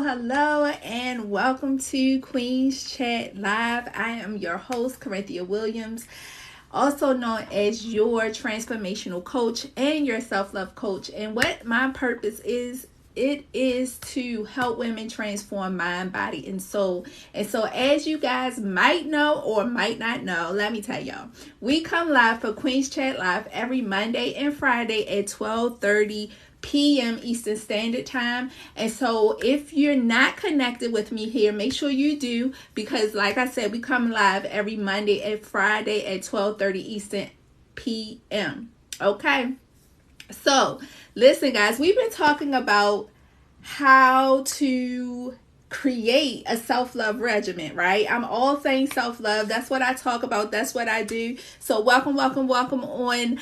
Hello, and welcome to Queen's Chat Live. I am your host, Corinthia Williams, also known as your transformational coach and your self-love coach. And what my purpose is, it is to help women transform mind, body, and soul. And so, as you guys might know or might not know, let me tell y'all, we come live for Queen's Chat Live every Monday and Friday at 12:30 p.m. Eastern Standard Time. And so if you're not connected with me here, make sure you do, because like I said, we come live every Monday and Friday at 12:30 Eastern p.m. Okay, so listen guys, we've been talking about how to create a self-love regimen, right? I'm all things self-love. That's what I talk about. That's what I do. So welcome on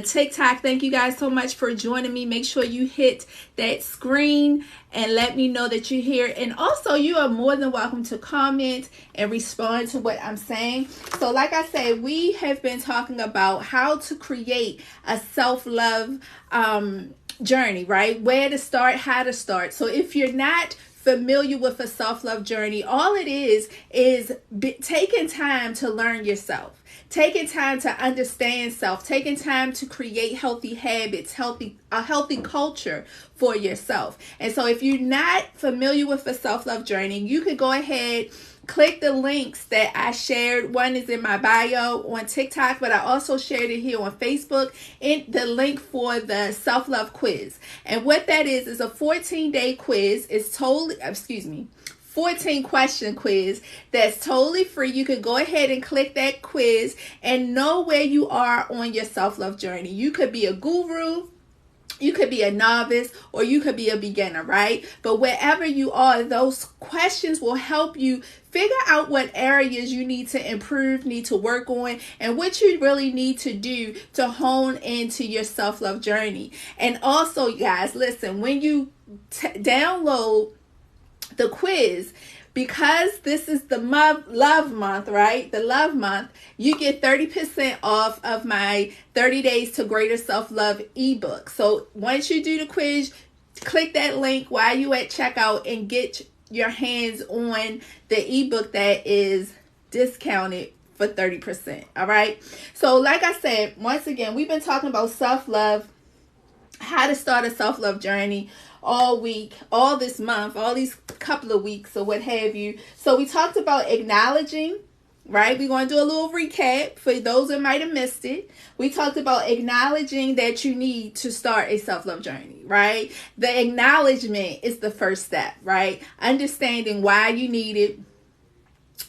TikTok. Thank you guys so much for joining me. Make sure you hit that screen and let me know that you're here. And also, you are more than welcome to comment and respond to what I'm saying. So like I said, we have been talking about how to create a self-love journey, right? Where to start, how to start. So if you're not familiar with a self-love journey, all it is taking time to learn yourself, taking time to understand self, taking time to create healthy habits, a healthy culture for yourself. And so if you're not familiar with a self-love journey, you could go ahead, click the links that I shared. One is in my bio on TikTok, but I also shared it here on Facebook, in the link for the self-love quiz. And what that is a 14-day quiz. It's 14 question quiz that's totally free. You can go ahead and click that quiz and know where you are on your self-love journey. You could be a guru, you could be a novice, or you could be a beginner, right? But wherever you are, those questions will help you figure out what areas you need to improve, need to work on, and what you really need to do to hone into your self-love journey. And also, guys, listen, when you download the quiz, because this is the love month, right? The love month, you get 30% off of my 30 Days to Greater Self-Love ebook. So once you do the quiz, click that link while you at checkout and get your hands on the ebook that is discounted for 30%. All right. So like I said, once again, we've been talking about self-love, how to start a self-love journey all week, all this month, all these couple of weeks or what have you. So we talked about acknowledging, right? We're going to do a little recap for those that might have missed it. We talked about acknowledging that you need to start a self-love journey, right? The acknowledgement is the first step, right? Understanding why you need it,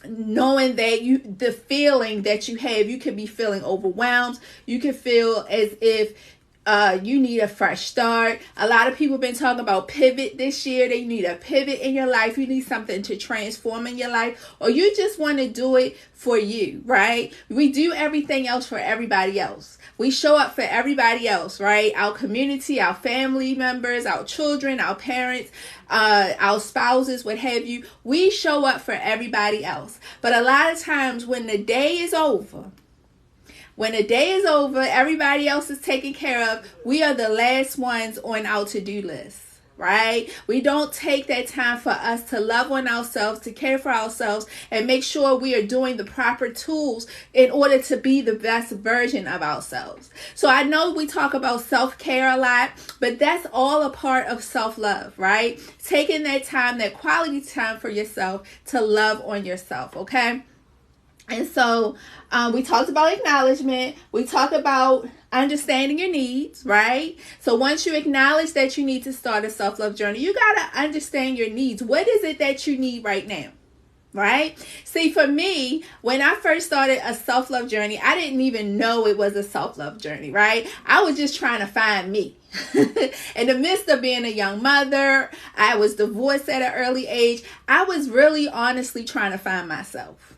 knowing that the feeling that you have, you could be feeling overwhelmed. You could feel as if you need a fresh start. A lot of people have been talking about pivot this year. They need a pivot in your life. You need something to transform in your life, or you just want to do it for you, right? We do everything else for everybody else. We show up for everybody else, right? Our community, our family members, our children, our parents, our spouses, what have you. We show up for everybody else. But a lot of times when the day is over, everybody else is taken care of, we are the last ones on our to-do list, right? We don't take that time for us to love on ourselves, to care for ourselves, and make sure we are doing the proper tools in order to be the best version of ourselves. So I know we talk about self-care a lot, but that's all a part of self-love, right? Taking that time, that quality time for yourself to love on yourself, okay? And so we talked about acknowledgement. We talked about understanding your needs, right? So once you acknowledge that you need to start a self-love journey, you got to understand your needs. What is it that you need right now? Right? See, for me, when I first started a self-love journey, I didn't even know it was a self-love journey, right? I was just trying to find me. In the midst of being a young mother, I was divorced at an early age. I was really honestly trying to find myself.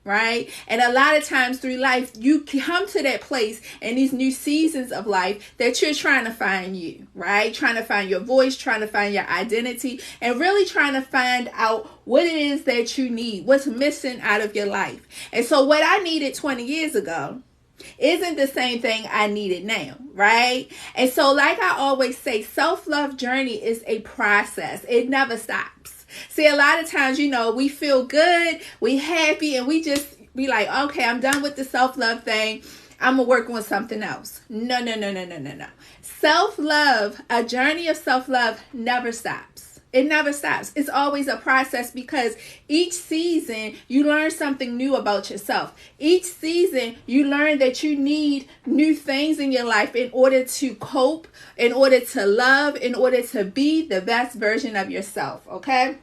Right? And a lot of times through life, you come to that place in these new seasons of life that you're trying to find you, right? Trying to find your voice, trying to find your identity, and really trying to find out what it is that you need, what's missing out of your life. And so what I needed 20 years ago isn't the same thing I needed now, right? And so like I always say, self-love journey is a process. It never stops. See, a lot of times, we feel good, we happy, and we just be like, okay, I'm done with the self-love thing. I'm going to work on something else. No. Self-love, a journey of self-love never stops. It never stops. It's always a process because each season you learn something new about yourself. Each season you learn that you need new things in your life in order to cope, in order to love, in order to be the best version of yourself. Okay?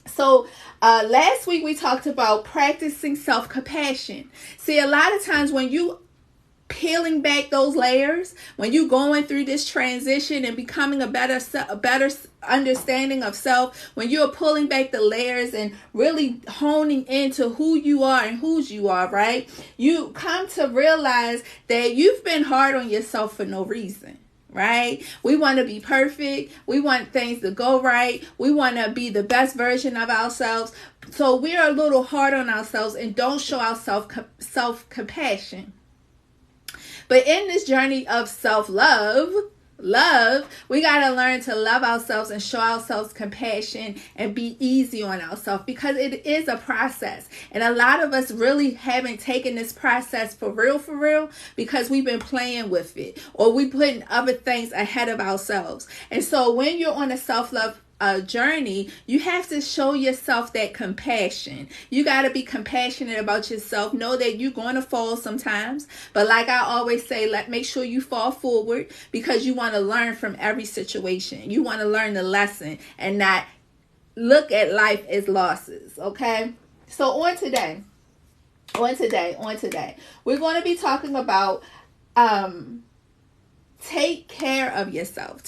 So last week we talked about practicing self-compassion. See, a lot of times when you peeling back those layers, when you going through this transition and becoming a better understanding of self, when you're pulling back the layers and really honing into who you are and whose you are, right? You come to realize that you've been hard on yourself for no reason. Right? We want to be perfect. We want things to go right. We want to be the best version of ourselves. So we're a little hard on ourselves and don't show ourselves self-compassion. But in this journey of self-love, we got to learn to love ourselves and show ourselves compassion and be easy on ourselves, because it is a process. And a lot of us really haven't taken this process for real, because we've been playing with it, or we putting other things ahead of ourselves. And so when you're on a self-love journey, you have to show yourself that compassion. You got to be compassionate about yourself. Know that you're going to fall sometimes, but like I always say, make sure you fall forward, because you want to learn from every situation. You want to learn the lesson and not look at life as losses. Okay, so on today, we're going to be talking about taking care of yourself.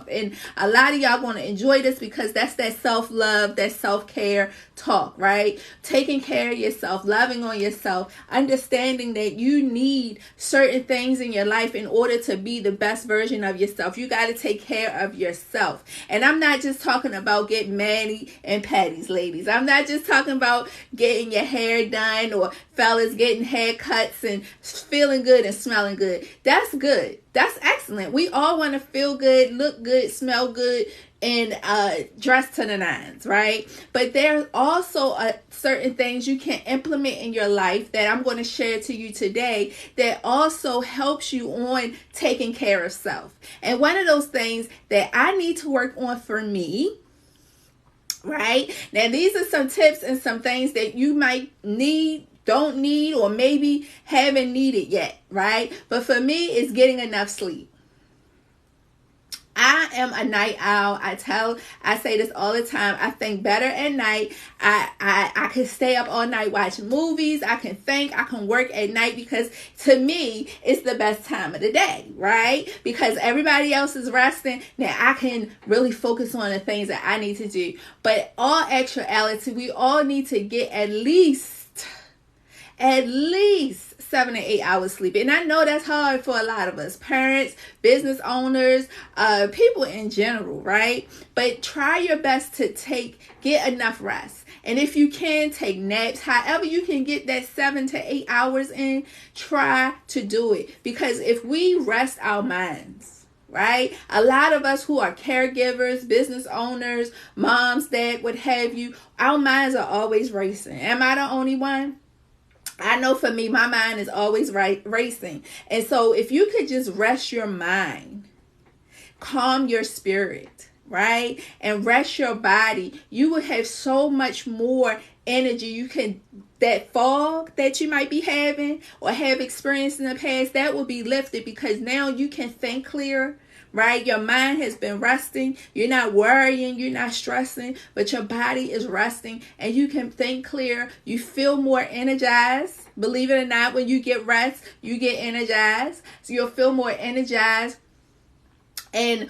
And a lot of y'all going to enjoy this, because that's that self-love, that self-care talk, right? Taking care of yourself, loving on yourself, understanding that you need certain things in your life in order to be the best version of yourself. You got to take care of yourself. And I'm not just talking about getting mani and patties, ladies. I'm not just talking about getting your hair done, or fellas getting haircuts and feeling good and smelling good. That's good. That's excellent. We all want to feel good, look good, smell good, and dress to the nines, right? But there's also certain things you can implement in your life that I'm going to share to you today that also helps you on taking care of self. And one of those things that I need to work on for me, right? Now, these are some tips and some things that you might need, don't need, or maybe haven't needed yet, right? But for me, it's getting enough sleep. I am a night owl. I say this all the time. I think better at night. I can stay up all night watching movies. I can think. I can work at night, because to me, it's the best time of the day, right? Because everybody else is resting. Now I can really focus on the things that I need to do. But all actuality, we all need to get at least 7 to 8 hours sleep. And I know that's hard for a lot of us, parents, business owners, people in general, right? But try your best to get enough rest. And if you can, take naps. However you can get that 7 to 8 hours in, try to do it. Because if we rest our minds, right? A lot of us who are caregivers, business owners, moms, dad, what have you, our minds are always racing. Am I the only one? I know for me, my mind is always racing. And so if you could just rest your mind, calm your spirit, right? And rest your body, you will have so much more energy. That fog that you might be having or have experienced in the past, that will be lifted, because now you can think clear. Right? Your mind has been resting. You're not worrying. You're not stressing, but your body is resting and you can think clear. You feel more energized. Believe it or not, when you get rest, you get energized. So you'll feel more energized. And,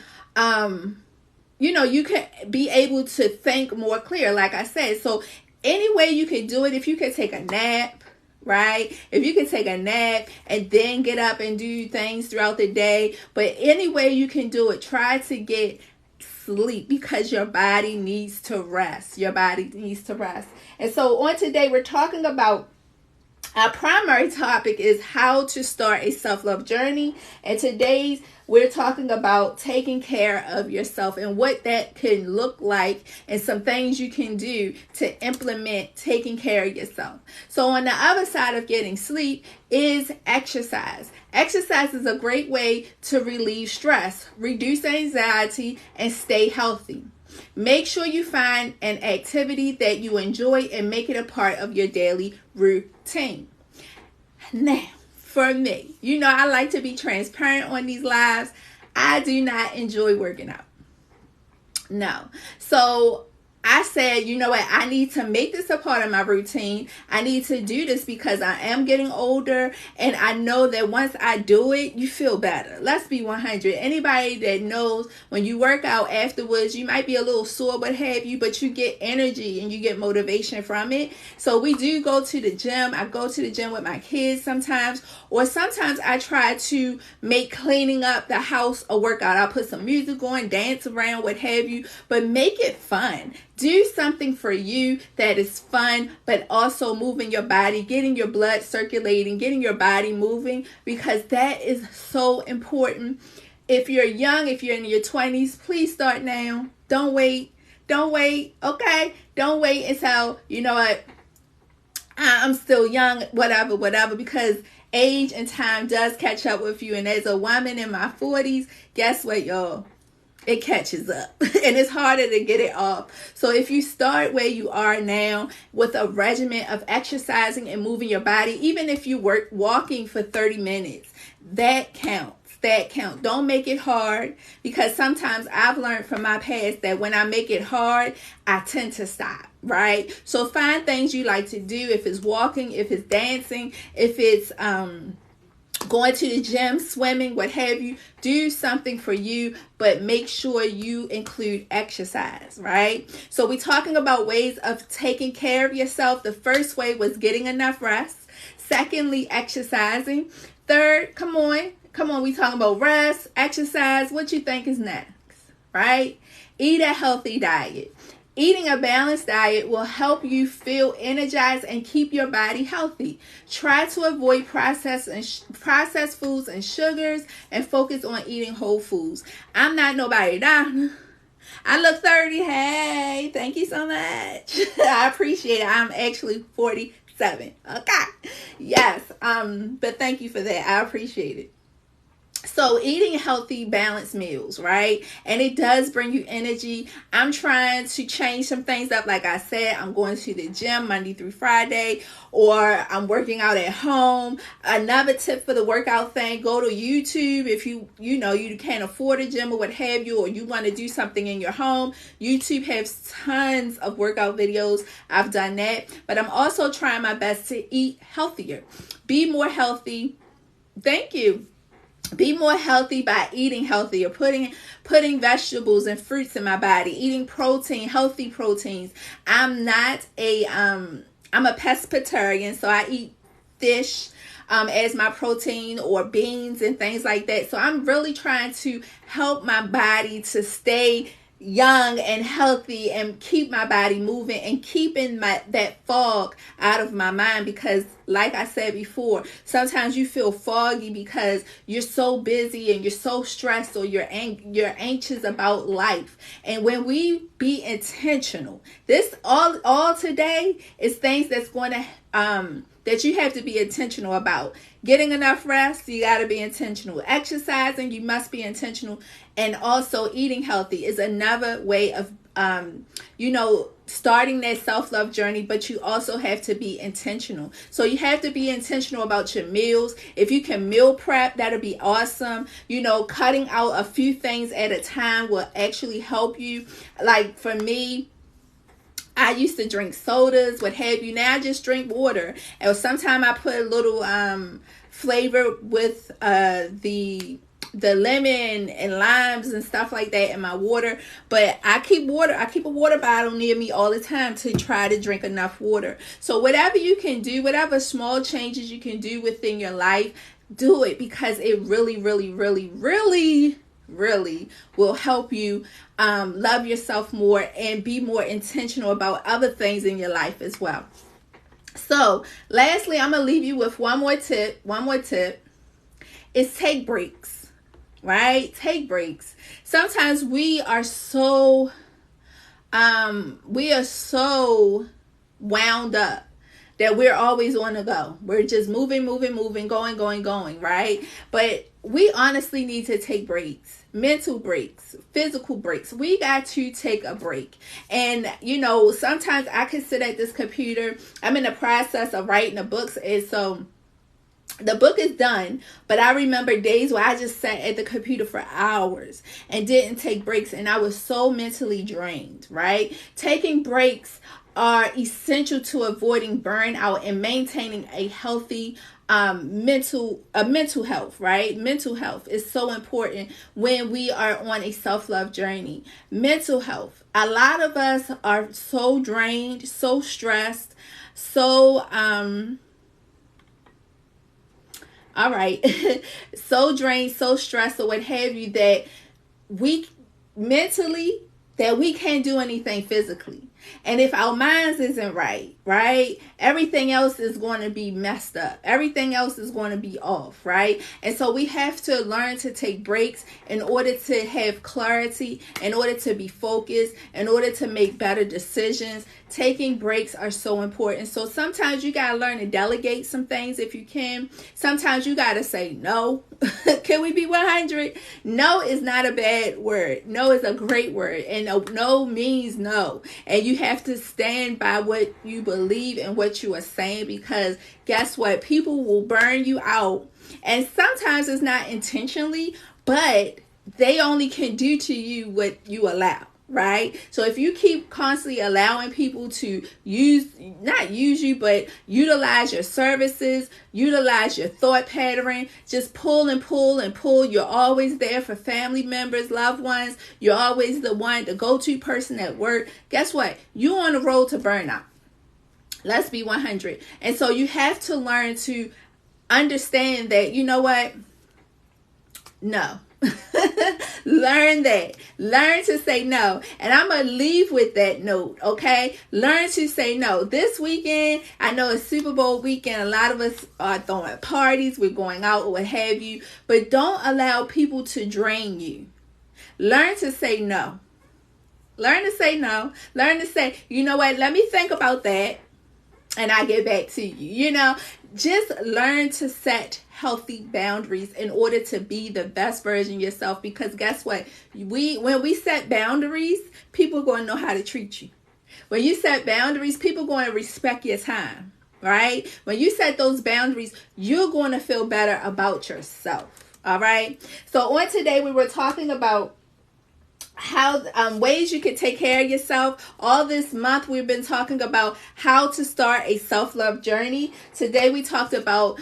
you can be able to think more clear, like I said. So any way you can do it, if you can take a nap, right? If you can take a nap and then get up and do things throughout the day, but any way you can do it, try to get sleep, because your body needs to rest. And so on today, we're talking about Our primary topic is how to start a self-love journey. And today's we're talking about taking care of yourself and what that can look like and some things you can do to implement taking care of yourself. So on the other side of getting sleep is exercise. Exercise is a great way to relieve stress, reduce anxiety, and stay healthy. Make sure you find an activity that you enjoy and make it a part of your daily routine. Now, for me, I like to be transparent on these lives. I do not enjoy working out. No. So I said, you know what? I need to make this a part of my routine. I need to do this because I am getting older. And I know that once I do it, you feel better. Let's be 100. Anybody that knows when you work out afterwards, you might be a little sore, what have you, but you get energy and you get motivation from it. So we do go to the gym. I go to the gym with my kids sometimes, or sometimes I try to make cleaning up the house a workout. I'll put some music on, dance around, what have you, but make it fun. Do something for you that is fun, but also moving your body, getting your blood circulating, getting your body moving, because that is so important. If you're young, if you're in your 20s, please start now. Don't wait. Okay? Don't wait until, you know what, I'm still young, whatever, because age and time does catch up with you. And as a woman in my 40s, guess what, y'all? It catches up and it's harder to get it off. So if you start where you are now with a regimen of exercising and moving your body, even if you work walking for 30 minutes, that counts. Don't make it hard, because sometimes I've learned from my past that when I make it hard, I tend to stop, right? So find things you like to do. If it's walking, if it's dancing, if it's going to the gym, swimming, what have you, do something for you, but make sure you include exercise, right? So we're talking about ways of taking care of yourself. The first way was getting enough rest. Secondly, exercising. Third, come on, we talking about rest, exercise. What you think is next, right? Eat a healthy diet. Eating a balanced diet will help you feel energized and keep your body healthy. Try to avoid processed foods and sugars and focus on eating whole foods. I'm not nobody doctor. I look 30. Hey, thank you so much. I appreciate it. I'm actually 47. Okay. Yes. But thank you for that. I appreciate it. So eating healthy, balanced meals, right? And it does bring you energy. I'm trying to change some things up. Like I said, I'm going to the gym Monday through Friday, or I'm working out at home. Another tip for the workout thing, go to YouTube. If you can't afford a gym or what have you, or you want to do something in your home, YouTube has tons of workout videos. I've done that. But I'm also trying my best to eat healthier. Be more healthy. Thank you. Be more healthy by eating healthier, putting vegetables and fruits in my body, eating protein, healthy proteins. I'm a pescatarian, so I eat fish as my protein, or beans and things like that. So I'm really trying to help my body to stay young and healthy and keep my body moving and keeping that fog out of my mind, because like I said before, sometimes you feel foggy because you're so busy and you're so stressed, or you're anxious about life. And when we be intentional, this all today is things that's going to that you have to be intentional about. Getting enough rest, you got to be intentional. Exercising, you must be intentional. And also eating healthy is another way of, starting that self-love journey, but you also have to be intentional. So you have to be intentional about your meals. If you can meal prep, that'll be awesome. Cutting out a few things at a time will actually help you. Like for me, I used to drink sodas, what have you. Now I just drink water. And sometimes I put a little flavor with the lemon and limes and stuff like that in my water. But I keep a water bottle near me all the time to try to drink enough water. So whatever you can do, whatever small changes you can do within your life, do it, because it really, really, really, really, really will help you love yourself more and be more intentional about other things in your life as well. So lastly, I'm going to leave you with one more tip. Is take breaks, right? Take breaks. Sometimes we are so wound up that we're always on the go. We're just moving, going, right? But we honestly need to take breaks, mental breaks, physical breaks. We got to take a break. And, sometimes I can sit at this computer. I'm in the process of writing the books. And so the book is done, but I remember days where I just sat at the computer for hours and didn't take breaks. And I was so mentally drained, right? Taking breaks are essential to avoiding burnout and maintaining a healthy mental health, right? Mental health is so important when we are on a self-love journey. Mental health. A lot of us are so drained, so stressed, so all right, so drained, so stressed, or what have you, that we mentally, that we can't do anything physically. And if our minds isn't right, everything else is going to be messed up. Everything else is going to be off, right? And so we have to learn to take breaks in order to have clarity, in order to be focused, in order to make better decisions. Taking breaks are so important. So sometimes you got to learn to delegate some things if you can. Sometimes you got to say no. Can we be 100? No is not a bad word. No is a great word. And no means no. And you have to stand by what you believe and what you are saying, because guess what? People will burn you out. And sometimes it's not intentionally, but they only can do to you what you allow. Right? So if you keep constantly allowing people to not use you, but utilize your services, utilize your thought pattern, just pull and pull and pull. You're always there for family members, loved ones. You're always the go-to person at work. Guess what? You're on the road to burnout. Let's be 100. And so you have to learn to understand that, you know what? No. Learn that. Learn to say no. And I'm going to leave with that note, okay? Learn to say no. This weekend, I know it's Super Bowl weekend. A lot of us are throwing parties. We're going out or what have you. But don't allow people to drain you. Learn to say no. Learn to say no. Learn to say, you know what? Let me think about that. And I get back to you. Just learn to set healthy boundaries in order to be the best version of yourself. Because guess what? When we set boundaries, people are going to know how to treat you. When you set boundaries, people are going to respect your time, right? When you set those boundaries, you're going to feel better about yourself, all right? So on today, we were talking about how ways you can take care of yourself. All this month we've been talking about how to start a self-love journey. Today we talked about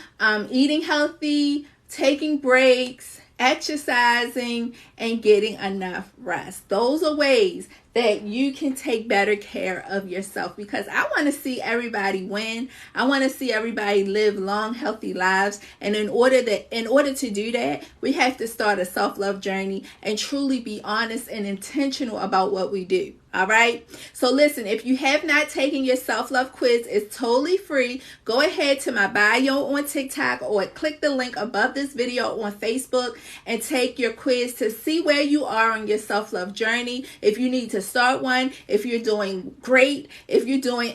eating healthy, taking breaks, exercising, and getting enough rest. Those are ways that you can take better care of yourself, because I want to see everybody win. I want to see everybody live long, healthy lives. And in order to do that, we have to start a self-love journey and truly be honest and intentional about what we do. All right. So listen, if you have not taken your self-love quiz, it's totally free. Go ahead to my bio on TikTok or click the link above this video on Facebook and take your quiz to see where you are on your self-love journey. If you need to start one, if you're doing great, if you're doing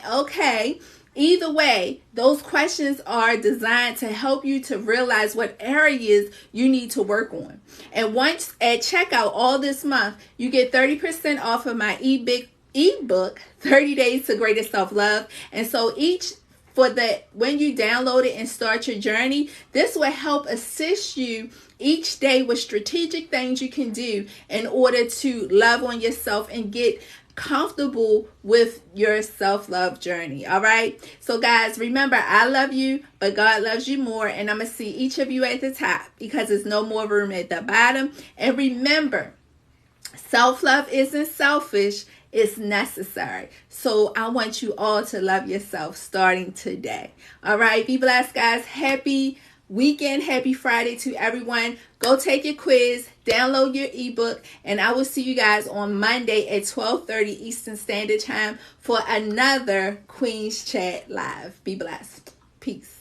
okay. Either way, those questions are designed to help you to realize what areas you need to work on. And once at checkout all this month, you get 30% off of my ebook, 30 Days to Greater Self-Love. And so when you download it and start your journey, this will help assist you each day with strategic things you can do in order to love on yourself and get comfortable with your self-love journey. All right. So guys, remember, I love you, but God loves you more. And I'm going to see each of you at the top because there's no more room at the bottom. And remember, self-love isn't selfish. It's necessary. So I want you all to love yourself starting today. All right. Be blessed, guys. Happy weekend. Happy Friday to everyone. Go take your quiz, download your ebook, and I will see you guys on Monday at 12:30 Eastern Standard Time for another Queen's Chat Live. Be blessed. Peace.